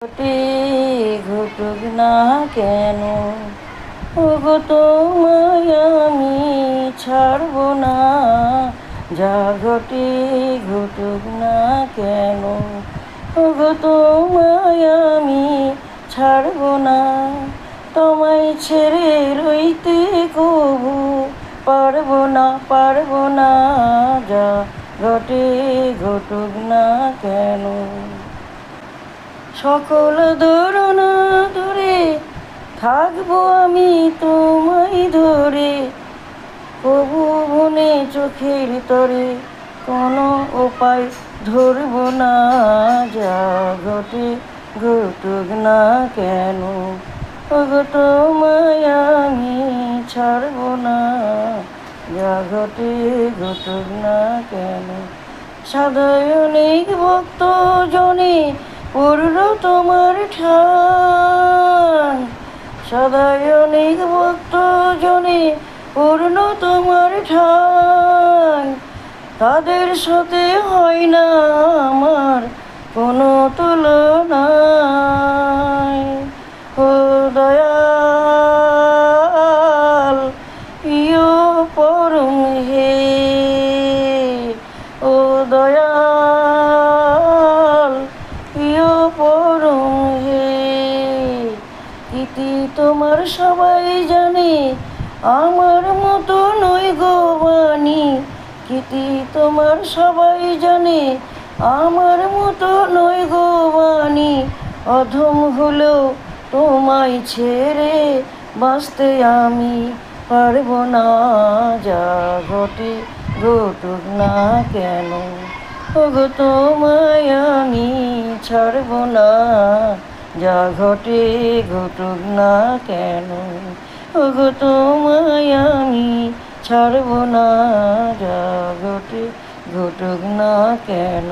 ঘটে ঘটুক না কেন, ওগো তোমায় আমি ছাড়ব না। যা ঘটে ঘটুক না কেন, ওগো তোমায় আমি ছাড়ব না। তোমায় ছেড়ে রইতে কবু পারব না। যা ঘটে ঘটুক না কেন। সকল দোরনা ধরে থাকবো আমি তোমায় ধরে, কবু মনে চোখের তরে কোনো উপায় ধরব না। যা ঘটে ঘটুক না কেন, ওগো তোমায় আমি ছাড়ব না। যা ঘটে ঘটুক না কেন। সাদায় অনেক ভক্ত জনে পূর্ণ তোমার ঠান, সদায় অনেক ভক্ত জনে পূর্ণ তোমার ঠান। তাদের সাথে হয় না আমার কোনো তুলনা। ও দয়াল প্রিয় পরম হে, ও দয়াল প্রিয় পরম হে। ইতি তোমার সবাই জানে, আমার মতো নয় গো বাণী। ইতি তোমার সবাই জানে, আমার মতো নয় গো বাণী। অধম হলেও তোমায় ছেড়ে বাঁচতে আমি পারব না। যা ঘটে ঘটুক না কেন, ওগো তোমায় আমি ছাড়ব না। যা ঘটে ঘটুক না কেন, ওগো তোমায় আমি ছাড়ব না। যা ঘটে ঘটুক না কেন।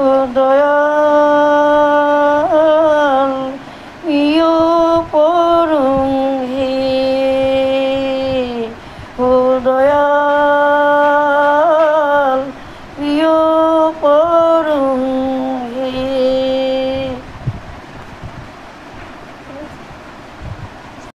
ও দয়াল